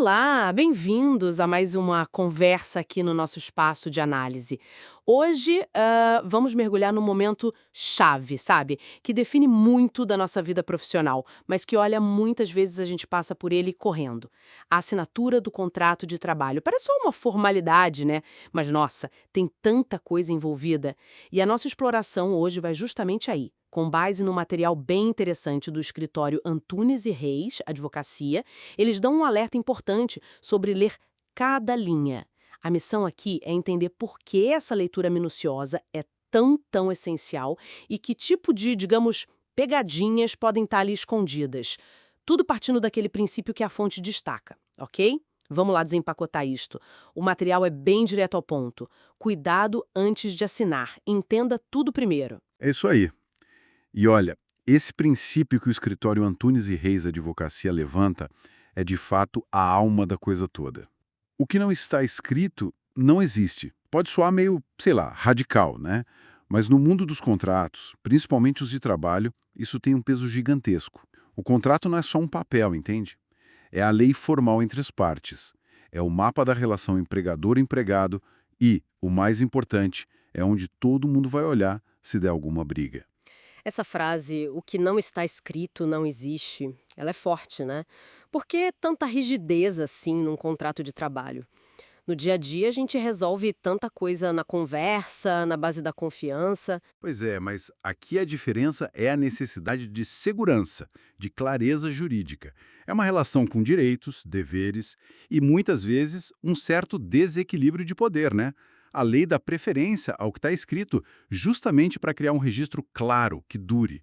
Olá, bem-vindos a mais uma conversa aqui no nosso espaço de análise. Hoje, vamos mergulhar num momento chave, sabe? Que define muito da nossa vida profissional, mas que, olha, muitas vezes a gente passa por ele correndo. A assinatura do contrato de trabalho. Parece só uma formalidade, né? Mas, nossa, tem tanta coisa envolvida. E a nossa exploração hoje vai justamente aí. Com base num material bem interessante do escritório Antunes e Reis, Advocacia, eles dão um alerta importante sobre ler cada linha. A missão aqui é entender por que essa leitura minuciosa é tão essencial e que tipo de, digamos, pegadinhas podem estar ali escondidas. Tudo partindo daquele princípio que a fonte destaca, ok? Vamos lá desempacotar isto. O material é bem direto ao ponto. Cuidado antes de assinar. Entenda tudo primeiro. É isso aí. E olha, esse princípio que o escritório Antunes e Reis Advocacia levanta é de fato a alma da coisa toda. O que não está escrito não existe. Pode soar meio, sei lá, radical, né? Mas no mundo dos contratos, principalmente os de trabalho, isso tem um peso gigantesco. O contrato não é só um papel, entende? É a lei formal entre as partes. É o mapa da relação empregador-empregado e, o mais importante, é onde todo mundo vai olhar se der alguma briga. Essa frase, o que não está escrito não existe, ela é forte, né? Por que tanta rigidez assim num contrato de trabalho? No dia a dia a gente resolve tanta coisa na conversa, na base da confiança. Pois é, mas aqui a diferença é a necessidade de segurança, de clareza jurídica. É uma relação com direitos, deveres e, muitas vezes, um certo desequilíbrio de poder, né? A lei dá preferência ao que está escrito justamente para criar um registro claro, que dure.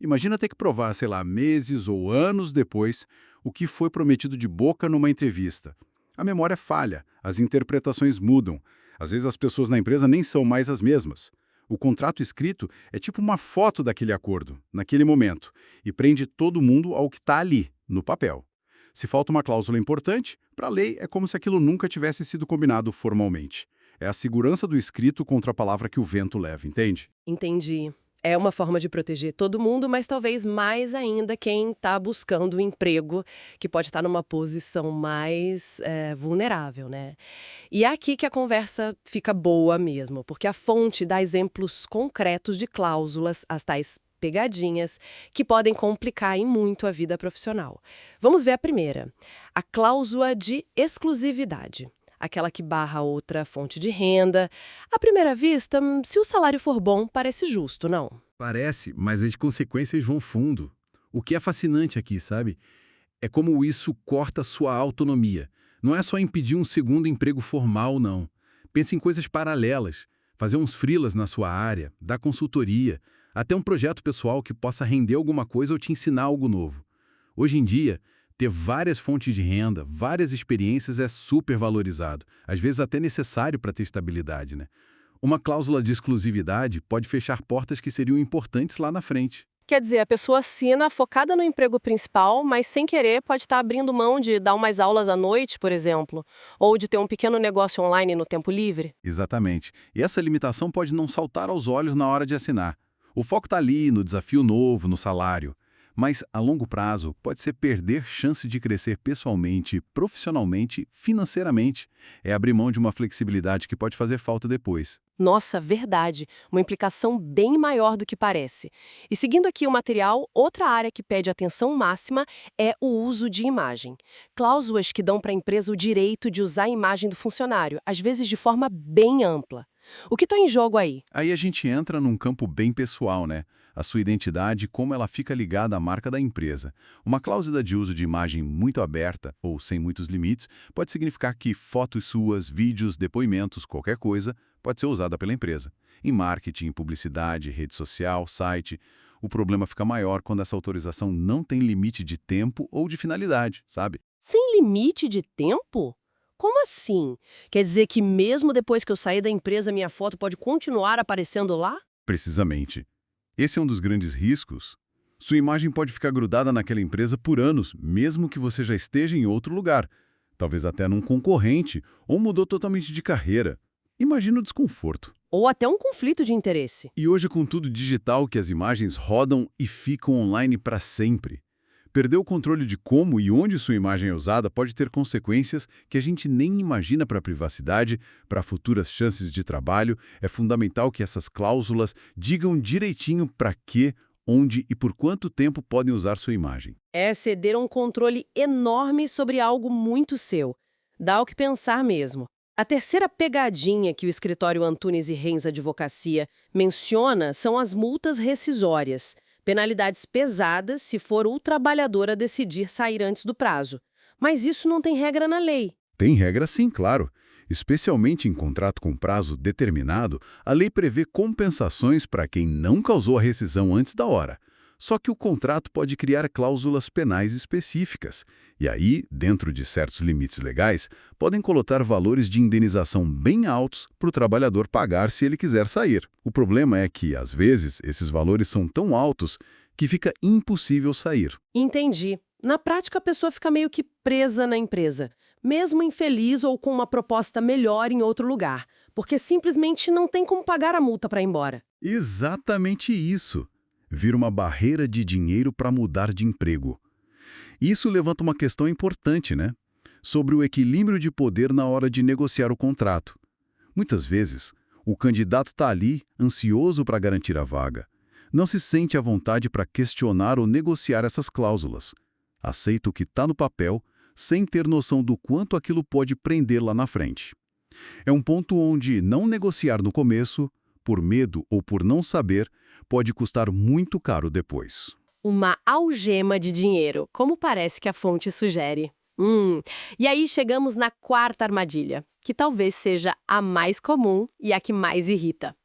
Imagina ter que provar, sei lá, meses ou anos depois, o que foi prometido de boca numa entrevista. A memória falha, as interpretações mudam. Às vezes as pessoas na empresa nem são mais as mesmas. O contrato escrito é tipo uma foto daquele acordo, naquele momento, e prende todo mundo ao que está ali, no papel. Se falta uma cláusula importante, para a lei é como se aquilo nunca tivesse sido combinado formalmente. É a segurança do escrito contra a palavra que o vento leva, entende? Entendi. É uma forma de proteger todo mundo, mas talvez mais ainda quem está buscando um emprego, que pode estar numa posição mais vulnerável, né? E é aqui que a conversa fica boa mesmo, porque a fonte dá exemplos concretos de cláusulas, as tais pegadinhas, que podem complicar e muito a vida profissional. Vamos ver a primeira, a cláusula de exclusividade. Aquela que barra outra fonte de renda. À primeira vista, se o salário for bom, parece justo, não? Parece, mas as consequências vão fundo. O que é fascinante aqui, sabe? É como isso corta sua autonomia. Não é só impedir um segundo emprego formal, não. Pense em coisas paralelas. Fazer uns freelas na sua área, dar consultoria, até um projeto pessoal que possa render alguma coisa ou te ensinar algo novo. Hoje em dia, ter várias fontes de renda, várias experiências é super valorizado. Às vezes até necessário para ter estabilidade, né? Uma cláusula de exclusividade pode fechar portas que seriam importantes lá na frente. Quer dizer, a pessoa assina focada no emprego principal, mas sem querer pode estar abrindo mão de dar umas aulas à noite, por exemplo, ou de ter um pequeno negócio online no tempo livre. Exatamente. E essa limitação pode não saltar aos olhos na hora de assinar. O foco está ali, no desafio novo, no salário. Mas, a longo prazo, pode ser perder chance de crescer pessoalmente, profissionalmente, financeiramente. É abrir mão de uma flexibilidade que pode fazer falta depois. Nossa, verdade. Uma implicação bem maior do que parece. E seguindo aqui o material, outra área que pede atenção máxima é o uso de imagem. Cláusulas que dão para a empresa o direito de usar a imagem do funcionário, às vezes de forma bem ampla. O que está em jogo aí? Aí a gente entra num campo bem pessoal, né? A sua identidade e como ela fica ligada à marca da empresa. Uma cláusula de uso de imagem muito aberta, ou sem muitos limites, pode significar que fotos suas, vídeos, depoimentos, qualquer coisa, pode ser usada pela empresa. Em marketing, publicidade, rede social, site, o problema fica maior quando essa autorização não tem limite de tempo ou de finalidade, sabe? Sem limite de tempo? Como assim? Quer dizer que mesmo depois que eu sair da empresa, minha foto pode continuar aparecendo lá? Precisamente. Esse é um dos grandes riscos. Sua imagem pode ficar grudada naquela empresa por anos, mesmo que você já esteja em outro lugar, talvez até num concorrente, ou mudou totalmente de carreira. Imagina o desconforto. Ou até um conflito de interesse? E hoje, com tudo digital, que as imagens rodam e ficam online para sempre. Perder o controle de como e onde sua imagem é usada pode ter consequências que a gente nem imagina para a privacidade, para futuras chances de trabalho. É fundamental que essas cláusulas digam direitinho para que, onde e por quanto tempo podem usar sua imagem. É ceder um controle enorme sobre algo muito seu. Dá o que pensar mesmo. A terceira pegadinha que o escritório Antunes e Reis Advocacia menciona são as multas rescisórias. Penalidades pesadas se for o trabalhador a decidir sair antes do prazo. Mas isso não tem regra na lei. Tem regra sim, claro. Especialmente em contrato com prazo determinado, a lei prevê compensações para quem não causou a rescisão antes da hora. Só que o contrato pode criar cláusulas penais específicas. E aí, dentro de certos limites legais, podem colocar valores de indenização bem altos para o trabalhador pagar se ele quiser sair. O problema é que, às vezes, esses valores são tão altos que fica impossível sair. Entendi. Na prática, a pessoa fica meio que presa na empresa, mesmo infeliz ou com uma proposta melhor em outro lugar, porque simplesmente não tem como pagar a multa para ir embora. Exatamente isso. Vira uma barreira de dinheiro para mudar de emprego. Isso levanta uma questão importante, né? Sobre o equilíbrio de poder na hora de negociar o contrato. Muitas vezes, o candidato está ali, ansioso para garantir a vaga. Não se sente à vontade para questionar ou negociar essas cláusulas. Aceita o que está no papel, sem ter noção do quanto aquilo pode prender lá na frente. É um ponto onde não negociar no começo, por medo ou por não saber, pode custar muito caro depois. Uma algema de dinheiro, como parece que a fonte sugere. E aí chegamos na quarta armadilha, que talvez seja a mais comum e a que mais irrita.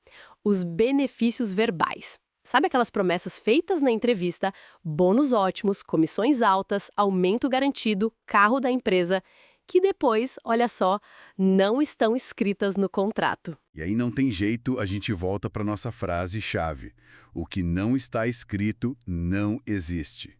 Os benefícios verbais. Sabe aquelas promessas feitas na entrevista, bônus ótimos, comissões altas, aumento garantido, carro da empresa, que depois, olha só, não estão escritas no contrato. E aí não tem jeito, a gente volta para nossa frase-chave. O que não está escrito não existe.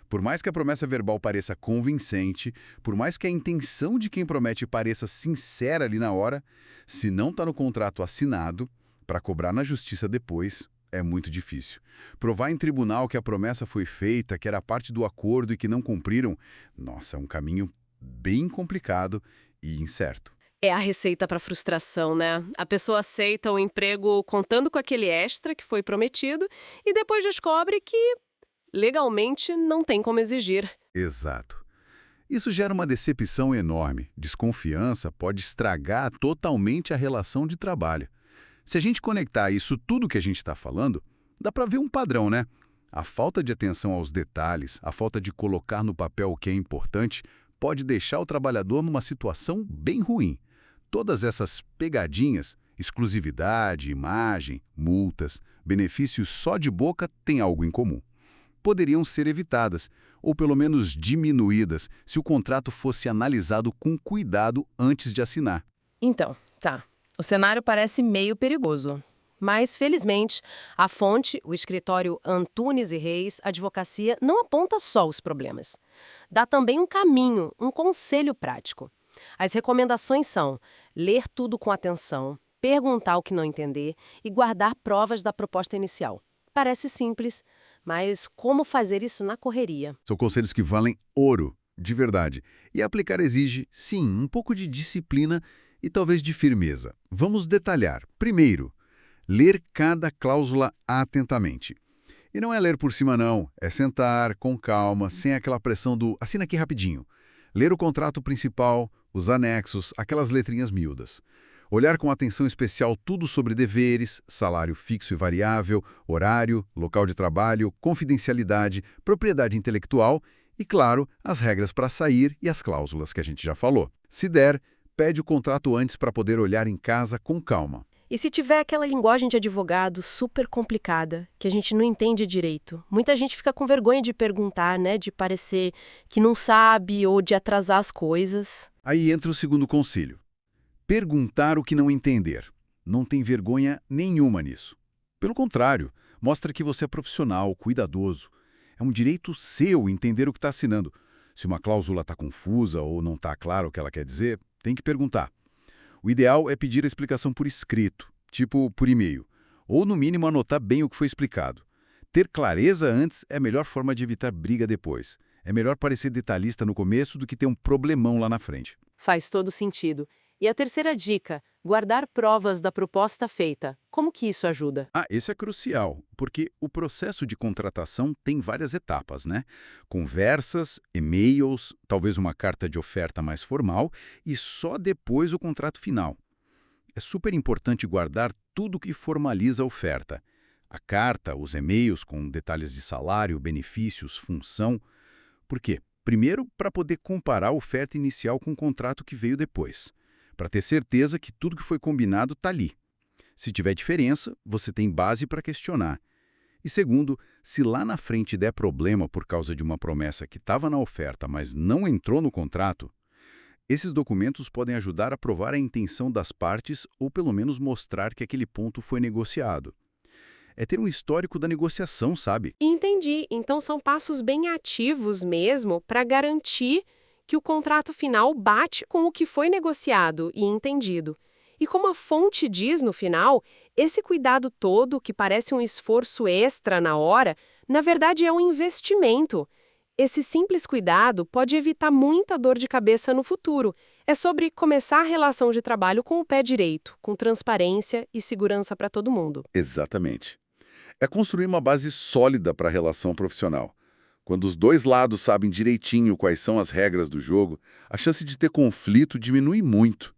Por mais que a promessa verbal pareça convincente, por mais que a intenção de quem promete pareça sincera ali na hora, se não está no contrato assinado, para cobrar na justiça depois, é muito difícil. Provar em tribunal que a promessa foi feita, que era parte do acordo e que não cumpriram, nossa, é um caminho bem complicado e incerto. É a receita para frustração, né? A pessoa aceita o emprego contando com aquele extra que foi prometido e depois descobre que, legalmente, não tem como exigir. Exato. Isso gera uma decepção enorme. Desconfiança pode estragar totalmente a relação de trabalho. Se a gente conectar isso tudo que a gente está falando, dá para ver um padrão, né? A falta de atenção aos detalhes, a falta de colocar no papel o que é importante, pode deixar o trabalhador numa situação bem ruim. Todas essas pegadinhas, exclusividade, imagem, multas, benefícios só de boca têm algo em comum. Poderiam ser evitadas, ou pelo menos diminuídas, se o contrato fosse analisado com cuidado antes de assinar. Então, tá. O cenário parece meio perigoso. Mas, felizmente, a fonte, o escritório Antunes e Reis Advocacia, não aponta só os problemas. Dá também um caminho, um conselho prático. As recomendações são ler tudo com atenção, perguntar o que não entender e guardar provas da proposta inicial. Parece simples, mas como fazer isso na correria? São conselhos que valem ouro, de verdade. E aplicar exige, sim, um pouco de disciplina e talvez de firmeza. Vamos detalhar. Primeiro, ler cada cláusula atentamente. E não é ler por cima não, é sentar com calma, sem aquela pressão do assina aqui rapidinho. Ler o contrato principal, os anexos, aquelas letrinhas miúdas. Olhar com atenção especial tudo sobre deveres, salário fixo e variável, horário, local de trabalho, confidencialidade, propriedade intelectual e, claro, as regras para sair e as cláusulas que a gente já falou. Se der, pede o contrato antes para poder olhar em casa com calma. E se tiver aquela linguagem de advogado super complicada, que a gente não entende direito? Muita gente fica com vergonha de perguntar, né? De parecer que não sabe ou de atrasar as coisas. Aí entra o segundo conselho. Perguntar o que não entender. Não tem vergonha nenhuma nisso. Pelo contrário, mostra que você é profissional, cuidadoso. É um direito seu entender o que está assinando. Se uma cláusula está confusa ou não está claro o que ela quer dizer, tem que perguntar. O ideal é pedir a explicação por escrito, tipo por e-mail, ou no mínimo anotar bem o que foi explicado. Ter clareza antes é a melhor forma de evitar briga depois. É melhor parecer detalhista no começo do que ter um problemão lá na frente. Faz todo sentido. E a terceira dica, guardar provas da proposta feita. Como que isso ajuda? Ah, isso é crucial, porque o processo de contratação tem várias etapas, né? Conversas, e-mails, talvez uma carta de oferta mais formal e só depois o contrato final. É super importante guardar tudo que formaliza a oferta. A carta, os e-mails com detalhes de salário, benefícios, função. Por quê? Primeiro, para poder comparar a oferta inicial com o contrato que veio depois. Para ter certeza que tudo que foi combinado está ali. Se tiver diferença, você tem base para questionar. E segundo, se lá na frente der problema por causa de uma promessa que estava na oferta, mas não entrou no contrato, esses documentos podem ajudar a provar a intenção das partes ou pelo menos mostrar que aquele ponto foi negociado. É ter um histórico da negociação, sabe? Entendi. Então são passos bem ativos mesmo para garantir que o contrato final bate com o que foi negociado e entendido. E como a fonte diz no final, esse cuidado todo, que parece um esforço extra na hora, na verdade é um investimento. Esse simples cuidado pode evitar muita dor de cabeça no futuro. É sobre começar a relação de trabalho com o pé direito, com transparência e segurança para todo mundo. Exatamente. É construir uma base sólida para a relação profissional. Quando os dois lados sabem direitinho quais são as regras do jogo, a chance de ter conflito diminui muito.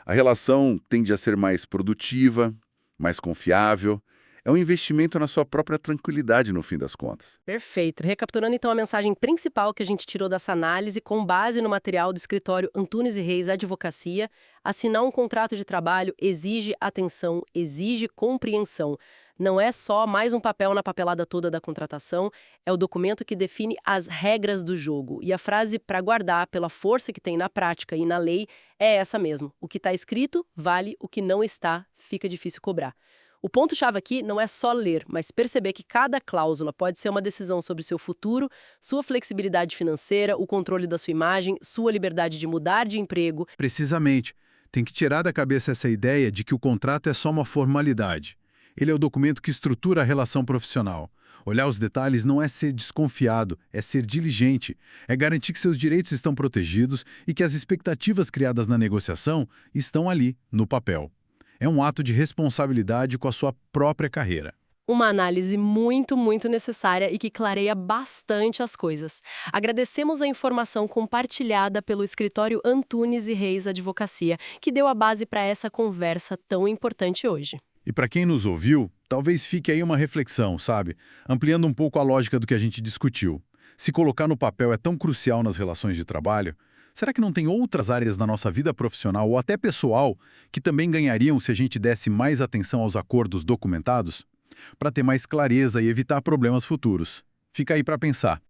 A relação tende a ser mais produtiva, mais confiável. É um investimento na sua própria tranquilidade, no fim das contas. Perfeito. Recapitulando então a mensagem principal que a gente tirou dessa análise, com base no material do escritório Antunes e Reis Advocacia, assinar um contrato de trabalho exige atenção, exige compreensão. Não é só mais um papel na papelada toda da contratação, é o documento que define as regras do jogo. E a frase para guardar pela força que tem na prática e na lei é essa mesmo. O que está escrito vale, o que não está fica difícil cobrar. O ponto-chave aqui não é só ler, mas perceber que cada cláusula pode ser uma decisão sobre seu futuro, sua flexibilidade financeira, o controle da sua imagem, sua liberdade de mudar de emprego. Precisamente. Tem que tirar da cabeça essa ideia de que o contrato é só uma formalidade. Ele é o documento que estrutura a relação profissional. Olhar os detalhes não é ser desconfiado, é ser diligente. É garantir que seus direitos estão protegidos e que as expectativas criadas na negociação estão ali, no papel. É um ato de responsabilidade com a sua própria carreira. Uma análise muito, muito necessária e que clareia bastante as coisas. Agradecemos a informação compartilhada pelo escritório Antunes e Reis Advocacia, que deu a base para essa conversa tão importante hoje. E para quem nos ouviu, talvez fique aí uma reflexão, sabe? Ampliando um pouco a lógica do que a gente discutiu. Se colocar no papel é tão crucial nas relações de trabalho, será que não tem outras áreas da nossa vida profissional ou até pessoal que também ganhariam se a gente desse mais atenção aos acordos documentados? Para ter mais clareza e evitar problemas futuros. Fica aí para pensar.